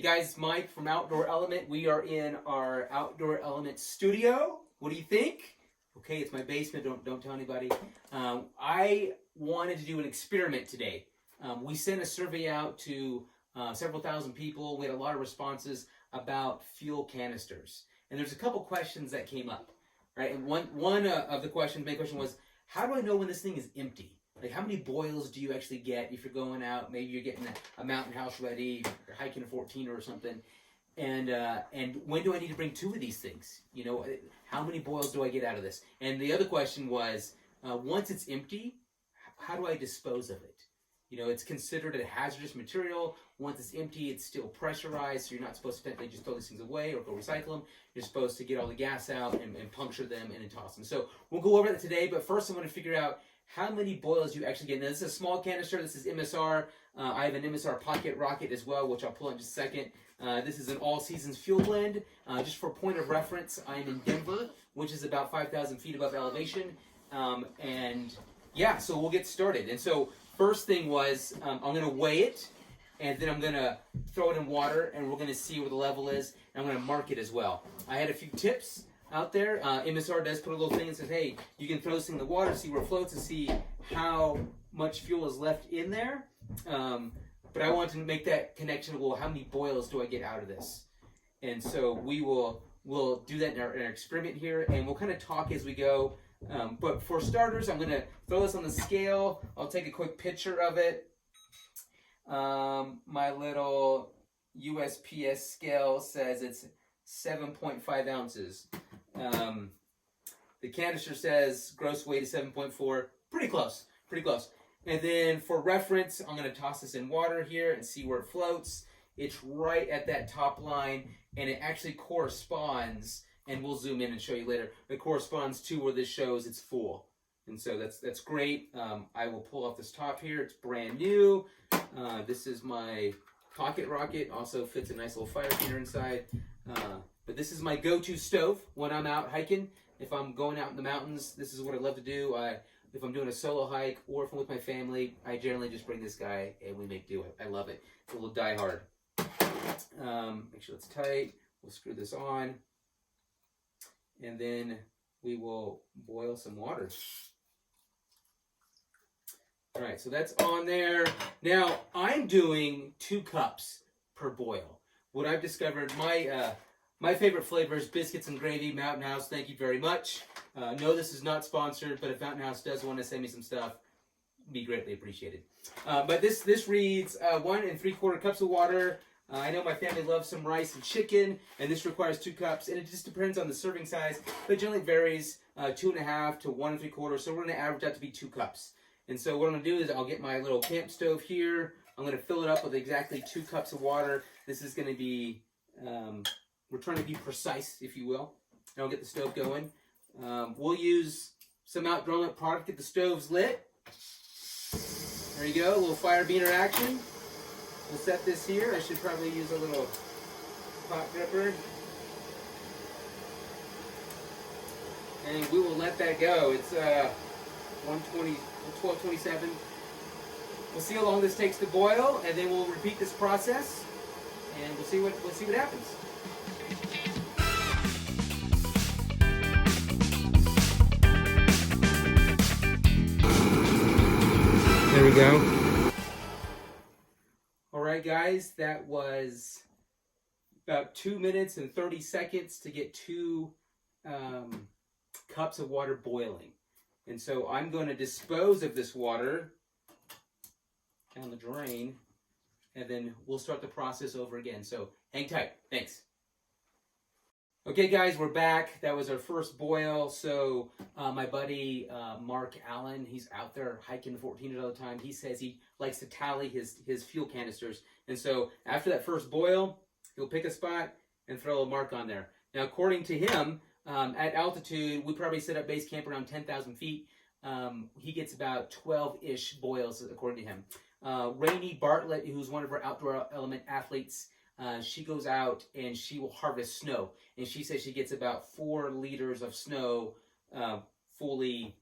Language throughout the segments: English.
Hey guys, Mike from Outdoor Element. We are in our Outdoor Element studio. What do you think? Okay, it's my basement. Don't tell anybody. I wanted to do an experiment today. We sent a survey out to several thousand people. We had a lot of responses about fuel canisters, and there's a couple questions that came up, right? And one of the questions, main question was, how do I know when this thing is empty? Like, how many boils do you actually get if you're going out? Maybe you're getting a mountain house ready, you're hiking a 14 or something. And when do I need to bring 2 of these things? You know, how many boils do I get out of this? And the other question was, once it's empty, how do I dispose of it? You know, it's considered a hazardous material. Once it's empty, it's still pressurized, so you're not supposed to technically just throw these things away or go recycle them. You're supposed to get all the gas out and puncture them and then toss them. So we'll go over that today, but first I'm going to figure out how many boils you actually get. Now, this is a small canister. This is MSR. I have an MSR Pocket Rocket as well, which I'll pull in just a second. This is an all-seasons fuel blend. Just for point of reference, I'm in Denver, which is about 5,000 feet above elevation. And yeah, so we'll get started. And so first thing was, I'm going to weigh it, and then I'm going to throw it in water, and we're going to see where the level is, and I'm going to mark it as well. I had a few tips out there. MSR does put a little thing that says, hey, you can throw this thing in the water, see where it floats, and see how much fuel is left in there. But I wanted to make that connection. Well, how many boils do I get out of this? And so we'll do that in our experiment here, and we'll kind of talk as we go. But for starters, I'm going to throw this on the scale. I'll take a quick picture of it. My little USPS scale says it's 7.5 ounces. The canister says gross weight is 7.4. Pretty close. And then for reference, I'm going to toss this in water here and see where it floats. It's right at that top line, and it actually corresponds, and we'll zoom in and show you later, it corresponds to where this shows it's full. And so that's great. I will pull off this top here. It's brand new. This is my Pocket Rocket. Also fits a nice little fire heater inside. But this is my go-to stove when I'm out hiking. If I'm going out in the mountains, this is what I love to do. If I'm doing a solo hike or if I'm with my family, I generally just bring this guy and we make do. I love it. It's a little die hard. Make sure it's tight. We'll screw this on. And then we will boil some water. All right, so that's on there. Now, I'm doing 2 cups per boil. What I've discovered, my favorite flavor is biscuits and gravy. Mountain House, thank you very much. No, this is not sponsored, but if Mountain House does want to send me some stuff, it'd be greatly appreciated. But this reads 1 3/4 cups of water. I know my family loves some rice and chicken, and this requires 2 cups, and it just depends on the serving size, but generally varies 2.5 to 1 3/4, so we're going to average out to be 2 cups. And so what I'm going to do is I'll get my little camp stove here. I'm going to fill it up with exactly 2 cups of water. This is going to be, we're trying to be precise, if you will. And I'll get the stove going. We'll use some Outdoor Element product, get the stoves lit. There you go, a little fire beaner action. We'll set this here. I should probably use a little pot gripper. And we will let that go. It's 12:27. We'll see how long this takes to boil, and then we'll repeat this process, and we'll see what happens. There we go. All right, guys, that was about 2 minutes and 30 seconds to get 2 cups of water boiling. And so I'm going to dispose of this water down the drain, and then we'll start the process over again. So hang tight. Thanks. Okay, guys, we're back. That was our first boil. So my buddy Mark Allen, he's out there hiking the 14 all the time. He says he likes to tally his fuel canisters. And so after that first boil, he'll pick a spot and throw a mark on there. Now, according to him, at altitude, we probably set up base camp around 10,000 feet. He gets about 12-ish boils, according to him. Rainey Bartlett, who's one of our Outdoor Element athletes, she goes out and she will harvest snow. And she says she gets about 4 liters of snow fully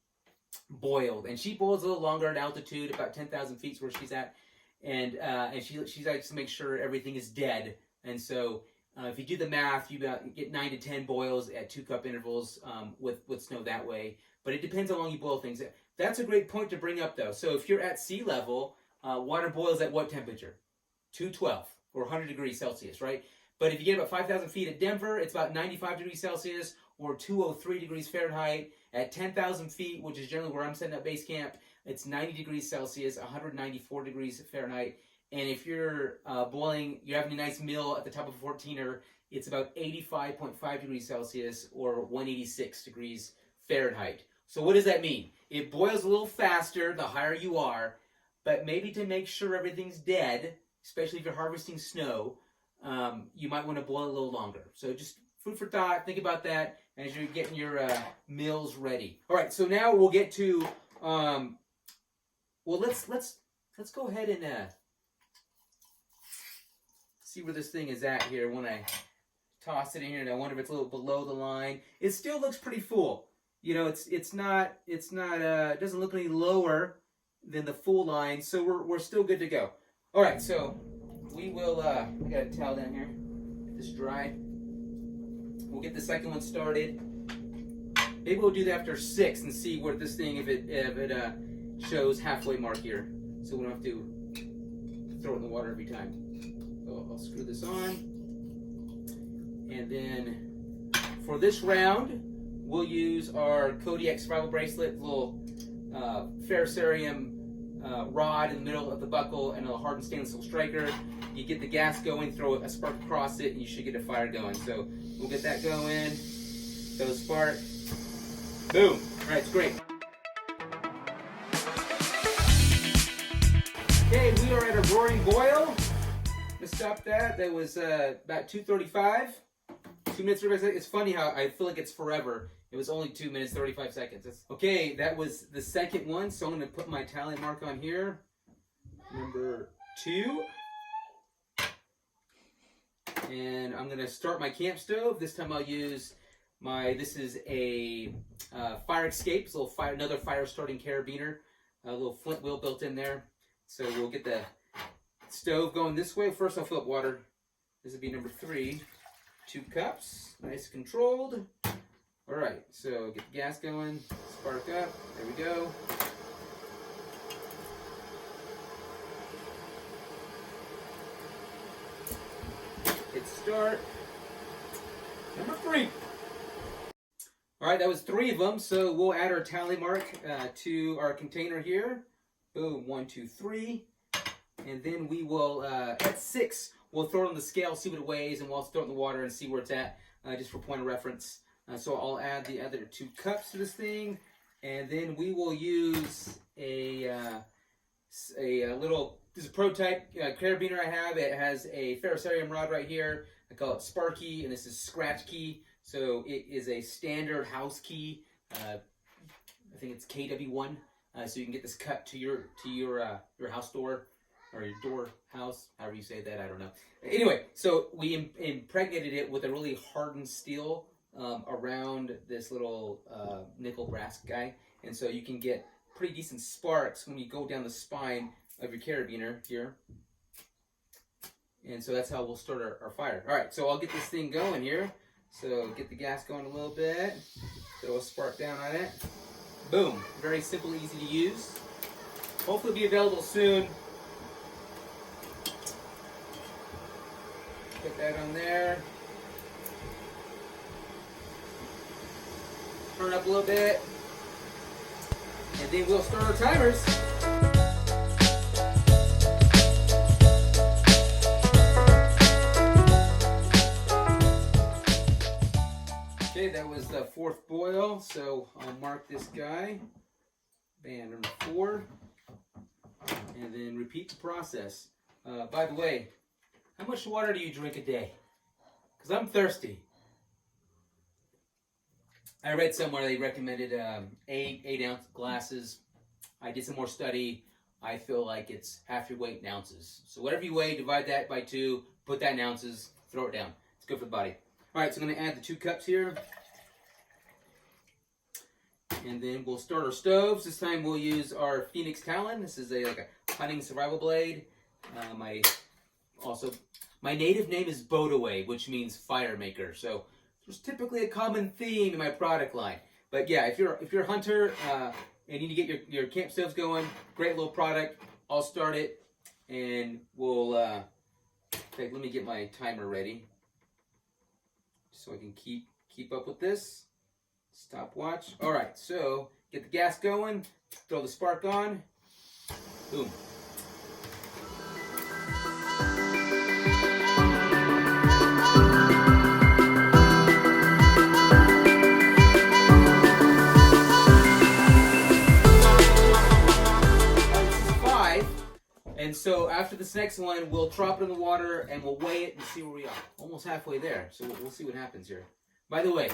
boiled. And she boils a little longer at altitude, about 10,000 feet is where she's at. And she likes to make sure everything is dead And so if you do the math, you get 9 to 10 boils at 2-cup intervals with snow that way. But it depends how long you boil things. That's a great point to bring up, though. So if you're at sea level, water boils at what temperature? 212 or 100 degrees Celsius, right? But if you get about 5,000 feet at Denver, it's about 95 degrees Celsius or 203 degrees Fahrenheit. At 10,000 feet, which is generally where I'm setting up base camp, it's 90 degrees Celsius, 194 degrees Fahrenheit. And if you're you're having a nice meal at the top of a 14er, it's about 85.5 degrees Celsius or 186 degrees Fahrenheit. So what does that mean? It boils a little faster the higher you are, but maybe to make sure everything's dead, especially if you're harvesting snow, you might want to boil a little longer. So just food for thought. Think about that as you're getting your meals ready. All right, so now we'll get to let's go ahead and see where this thing is at here when I toss it in here, and I wonder if it's a little below the line. It still looks pretty full. You know, it doesn't look any lower than the full line, so we're still good to go. All right, so we will. I got a towel down here. Get this dry. We'll get the second one started. Maybe we'll do that after 6 and see what this thing if it shows halfway mark here, so we don't have to throw it in the water every time. So I'll screw this on, and then for this round, we'll use our Kodiak survival bracelet, little ferrocerium rod in the middle of the buckle, and a hardened stainless steel striker. You get the gas going, throw a spark across it, and you should get a fire going. So we'll get that going. Throw a spark. Boom. All right, it's great. Okay, we are at a roaring boil. Let's stop that. That was about 2:35. 2 minutes 35 seconds. It's funny how I feel like it's forever. It was only 2 minutes 35 seconds. Okay, that was the second one. So I'm going to put my tally mark on here. Number 2. And I'm going to start my camp stove. This time I'll use this is a fire escape. It's a little another fire starting carabiner. A little flint wheel built in there. So we'll get the stove going this way. First I'll fill up water. This would be number 3. 2 cups. Nice controlled. All right, so get the gas going. Spark up. There we go. Hit start. Number 3. All right, that was 3 of them. So we'll add our tally mark to our container here. Boom, 1, 2, 3. And then we will, at 6, we'll throw it on the scale, see what it weighs, and we'll throw it in the water and see where it's at, just for point of reference. So I'll add the other 2 cups to this thing, and then we will use a little, this is a prototype carabiner I have. It has a ferrocerium rod right here. I call it Sparky, and this is scratch key. So it is a standard house key. I think it's KW1. So you can get this cut to your house door, or your door house, however you say that, I don't know. Anyway, so we impregnated it with a really hardened steel around this little nickel brass guy, and so you can get pretty decent sparks when you go down the spine of your carabiner here. And so that's how we'll start our fire. All right, so I'll get this thing going here. So get the gas going a little bit. Throw a spark down on it. Boom. Very simple, easy to use. Hopefully be available soon. Put that on there. Turn up a little bit. And then we'll start our timers. Okay, that was the 4th boil, so I'll mark this guy. Bam, number 4. And then repeat the process. By the way, how much water do you drink a day? Because I'm thirsty. I read somewhere they recommended 8-ounce glasses. I did some more study. I feel like it's half your weight in ounces. So whatever you weigh, divide that by 2, put that in ounces, throw it down. It's good for the body. All right, so I'm going to add the 2 cups here. And then we'll start our stoves. This time we'll use our Phoenix Talon. This is like a hunting survival blade. I also My native name is Bodaway, which means fire maker. So there's typically a common theme in my product line. But yeah, if you're a hunter and you need to get your camp stoves going, great little product. I'll start it, and we'll. In fact, let me get my timer ready so I can keep up with this. Stopwatch. All right, so get the gas going. Throw the spark on. Boom. And so after this next one, we'll drop it in the water and we'll weigh it and see where we are. Almost halfway there, so we'll see what happens here. By the way,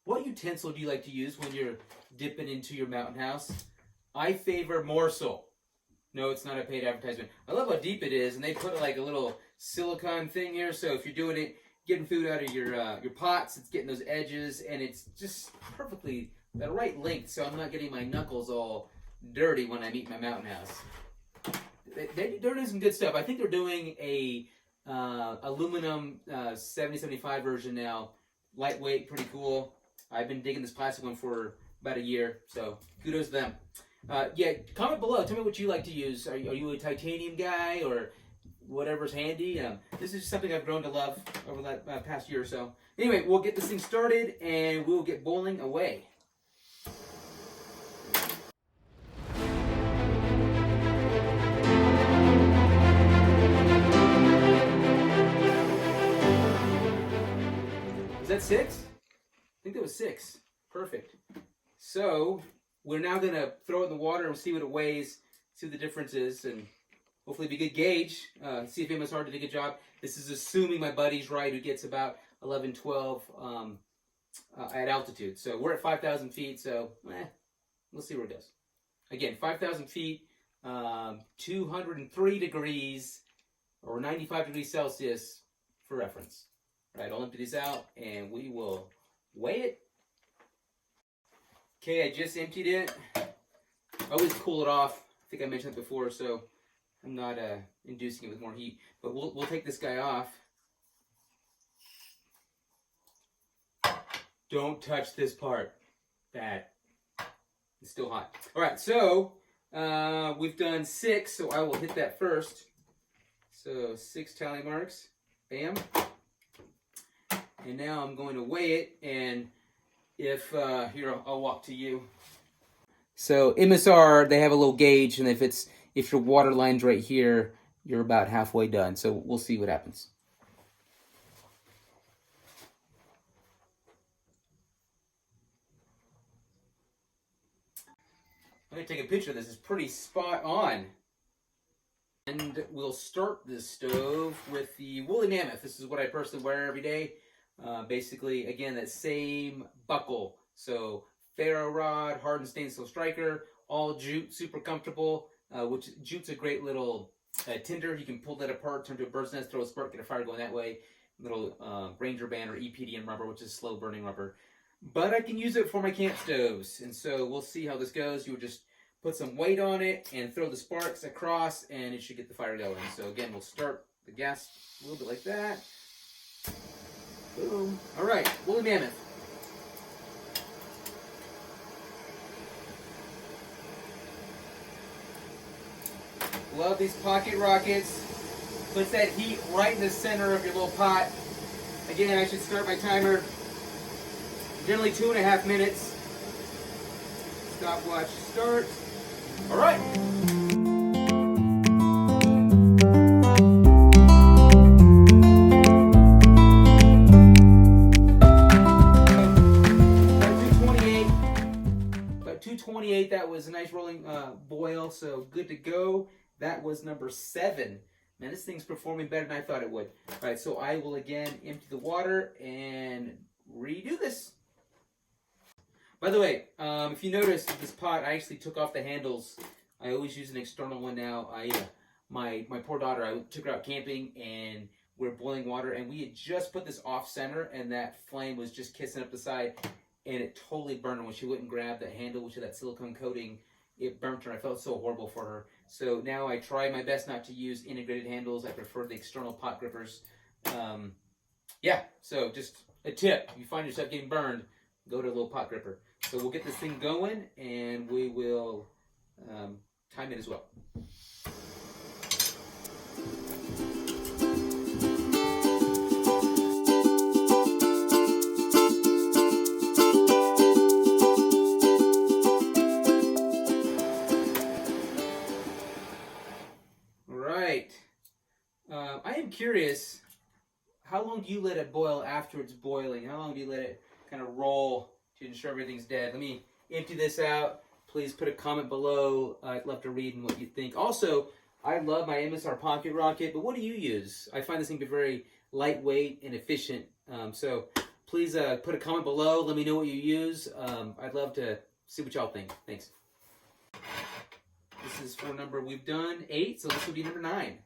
what utensil do you like to use when you're dipping into your mountain house? I favor morsel. No, it's not a paid advertisement. I love how deep it is, and they put like a little silicone thing here, so if you're doing it, getting food out of your pots, it's getting those edges, and it's just perfectly the right length, so I'm not getting my knuckles all dirty when I meet my mountain house. They're doing some good stuff. I think they're doing a aluminum 7075 version now. Lightweight, pretty cool. I've been digging this plastic one for about a year, so kudos to them. Yeah, comment below. Tell me what you like to use. Are you a titanium guy or whatever's handy? This is just something I've grown to love over that past year or so. Anyway, we'll get this thing started and we'll get boiling away. Is that 6? I think that was 6. Perfect. So we're now going to throw it in the water and see what it weighs, see what the difference is, and hopefully be a good gauge. See if MSR did a good job. This is assuming my buddy's right, who gets about 11, 12 at altitude. So we're at 5,000 feet, so we'll see where it goes. Again, 5,000 feet, 203 degrees, or 95 degrees Celsius for reference. All right, I'll empty these out, and we will weigh it. Okay, I just emptied it. I always cool it off. I think I mentioned that before, so I'm not inducing it with more heat. But we'll take this guy off. Don't touch this part. Bad. It's still hot. All right, so we've done 6, so I will hit that first. So 6 tally marks. Bam. And now I'm going to weigh it, and if, here, I'll walk to you. So MSR, they have a little gauge, and if your water line's right here, you're about halfway done. So we'll see what happens. I'm going to take a picture of this. It's pretty spot on. And we'll start this stove with the Woolly Mammoth. This is what I personally wear every day. Basically, again, that same buckle. So ferro rod, hardened stainless steel striker, all jute, super comfortable. Which jute's a great little tinder. You can pull that apart, turn to a bird's nest, throw a spark, get a fire going that way. Little Ranger band or EPDM rubber, which is slow burning rubber. But I can use it for my camp stoves, and so we'll see how this goes. You would just put some weight on it and throw the sparks across, and it should get the fire going. So again, we'll start the gas a little bit like that. Boom. All right, Woolly Mammoth. Love these pocket rockets. Puts that heat right in the center of your little pot. Again, I should start my timer. Generally 2.5 minutes. Stopwatch start. All right. About 228. That was a nice rolling boil, so good to go. That was number 7. Man, this thing's performing better than I thought it would. All right, so I will again empty the water and redo this. By the way, if you notice this pot, I actually took off the handles. I always use an external one now. My poor daughter, I took her out camping and we're boiling water, and we had just put this off center, and that flame was just kissing up the side, and it totally burned her when she wouldn't grab that handle, which had that silicone coating. It burnt her. I felt so horrible for her. So now I try my best not to use integrated handles. I prefer the external pot grippers. Yeah, so just a tip. If you find yourself getting burned, go to a little pot gripper. So we'll get this thing going, and we will time it as well. All right. I am curious, how long do you let it boil after it's boiling? How long do you let it kind of roll to ensure everything's dead? Let me empty this out. Please put a comment below. I'd love to read and what you think. Also, I love my MSR Pocket Rocket, but what do you use? I find this thing to be very lightweight and efficient. So please put a comment below. Let me know what you use. I'd love to see what y'all think. Thanks. This is phone number we've done 8, so this will be number 9.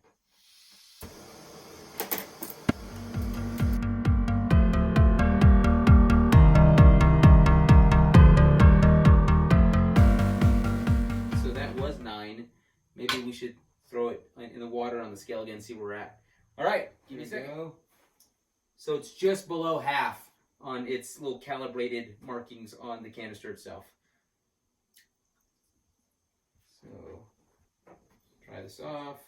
Maybe we should throw it in the water on the scale again and see where we're at. All right, give me a second. Go. So it's just below half on its little calibrated markings on the canister itself. So try this off.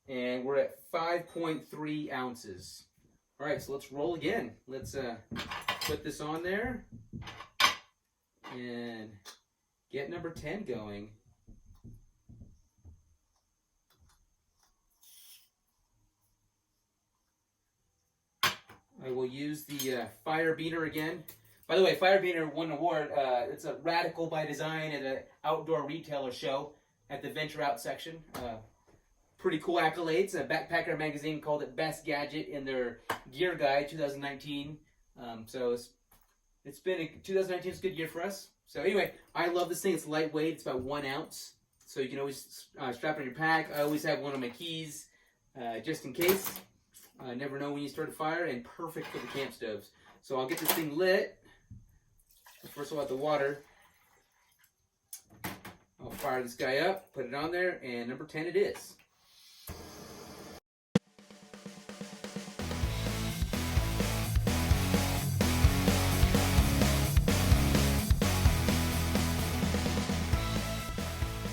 And we're at 5.3 ounces. All right, so let's roll again. Let's put this on there and get number 10 going. I will use the fire beater again. By the way, fire beater won an award. It's a Radical by Design at an outdoor retailer show at the Venture Out section. Pretty cool accolades. Backpacker magazine called it Best Gadget in their Gear Guide 2019. So it's been 2019 is a good year for us. So anyway, I love this thing. It's lightweight. It's about 1 ounce. So you can always strap it on your pack. I always have one of my keys just in case. Never know when you start a fire, and perfect for the camp stoves. So I'll get this thing lit. First of all, the water. I'll fire this guy up, put it on there, and number 10 it is.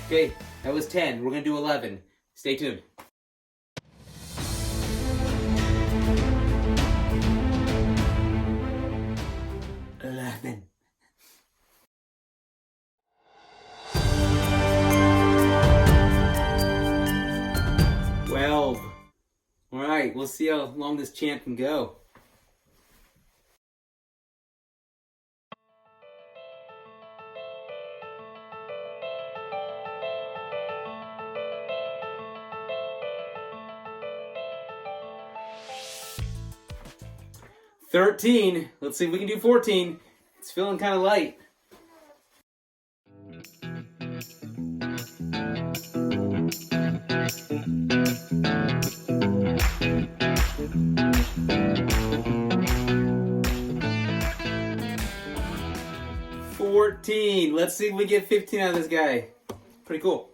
Okay, that was 10. We're going to do 11. Stay tuned. Alright, we'll see how long this chant can go. $13. Let's see if we can do 14. It's feeling kind of light. Let's see if we get 15 out of this guy. Pretty cool.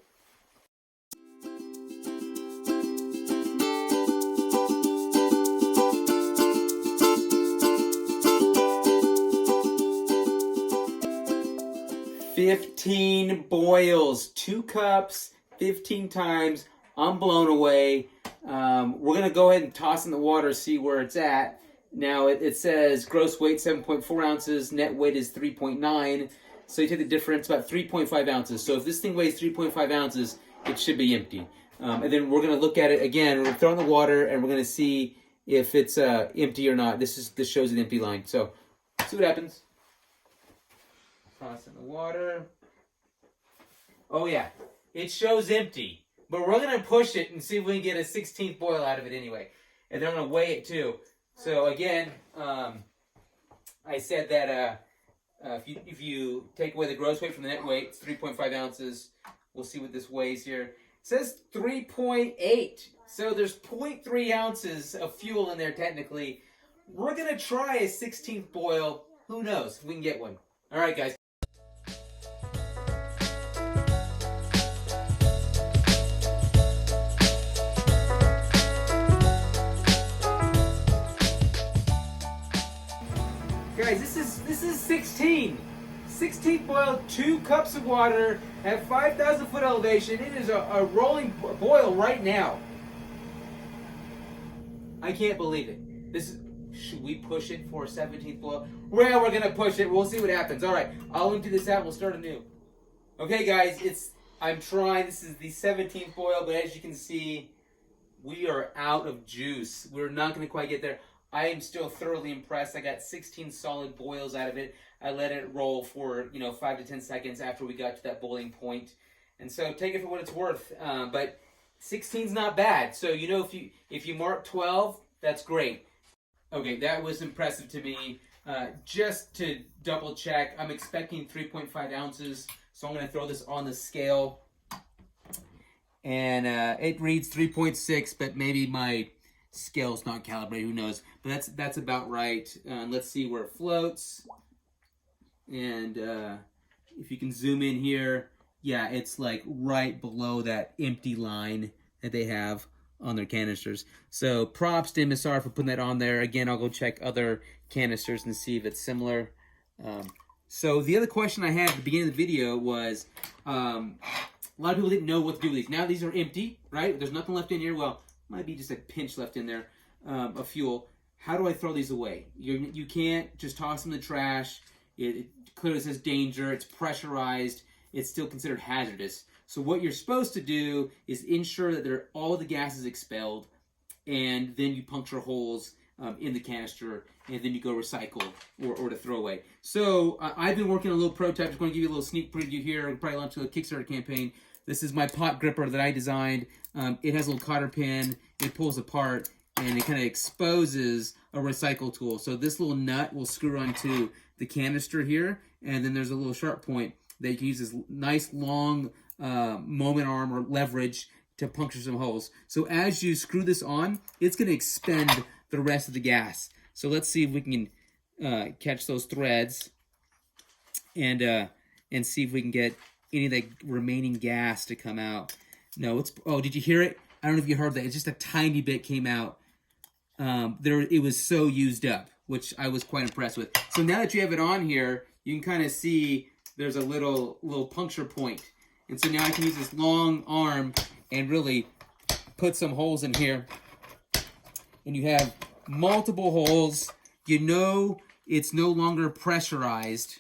$15 boils, 2 cups, 15 times. I'm blown away. We're gonna go ahead and toss in the water, see where it's at. Now it says gross weight 7.4 ounces, net weight is 3.9. So you take the difference, about 3.5 ounces. So if this thing weighs 3.5 ounces, it should be empty. And then we're going to look at it again. We're going to throw it in the water, and we're going to see if it's empty or not. This shows an empty line. So see what happens. Toss in the water. Oh yeah, it shows empty. But we're going to push it and see if we can get a 16th boil out of it anyway. And then I'm going to weigh it too. So again, I said that if you take away the gross weight from the net weight, it's 3.5 ounces. We'll see what this weighs here. It says 3.8. So there's 0.3 ounces of fuel in there technically. We're going to try a 16th boil. Who knows if we can get one. All right, guys. this is 16. 16 boil, 2 cups of water at 5,000 foot elevation. It is a rolling boil right now. I can't believe it. This is, should we push it for a 17th boil? Well, we're gonna push it. We'll see what happens. All right, I'll empty this out. We'll start anew. Okay, guys, I'm trying. This is the 17th boil, but as you can see, we are out of juice. We're not gonna quite get there. I am still thoroughly impressed. I got 16 solid boils out of it. I let it roll for 5 to 10 seconds after we got to that boiling point, and so take it for what it's worth. But 16's not bad. So if you mark 12, that's great. Okay, that was impressive to me. Just to double check, I'm expecting 3.5 ounces, so I'm going to throw this on the scale, and it reads 3.6, but maybe my scale's not calibrated, who knows, but that's about right. Let's see where it floats, and if you can zoom in here, yeah, it's like right below that empty line that they have on their canisters. So props to MSR for putting that on there. Again, I'll go check other canisters and see if it's similar. So the other question I had at the beginning of the video was, a lot of people didn't know what to do with these. Now these are empty, right? There's nothing left in here. Well, might be just a pinch left in there of fuel. How do I throw these away? You can't just toss them in the trash. It clearly says danger. It's pressurized. It's still considered hazardous. So what you're supposed to do is ensure that all the gas is expelled, and then you puncture holes in the canister, and then you go recycle or to throw away. So I've been working on a little prototype. Just going to give you a little sneak preview here. I'll probably launch a Kickstarter campaign. This is my pot gripper that I designed. It has a little cotter pin. It pulls apart, and it kind of exposes a recycle tool. So this little nut will screw onto the canister here, and then there's a little sharp point that you can use this nice long moment arm or leverage to puncture some holes. So as you screw this on, it's going to expend the rest of the gas. So let's see if we can catch those threads and see if we can get any of the remaining gas to come out. No, oh, did you hear it? I don't know if you heard that. It's just a tiny bit came out. It was so used up, which I was quite impressed with. So now that you have it on here, you can kind of see there's a little puncture point. And so now I can use this long arm and really put some holes in here. And you have multiple holes. You know it's no longer pressurized.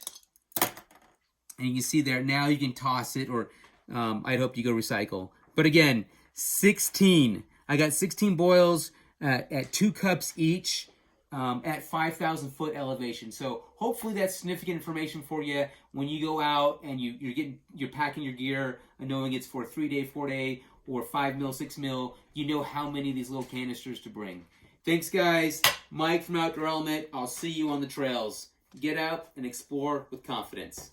And you can see there, now you can toss it, or I'd hope you go recycle. But again, 16. I got 16 boils at 2 cups each. At 5,000 foot elevation. So hopefully that's significant information for you when you go out and you're packing your gear, and knowing it's for a 3-day, 4-day, or 5 mil, 6 mil. You know how many of these little canisters to bring. Thanks, guys. Mike from Outdoor Element. I'll see you on the trails. Get out and explore with confidence.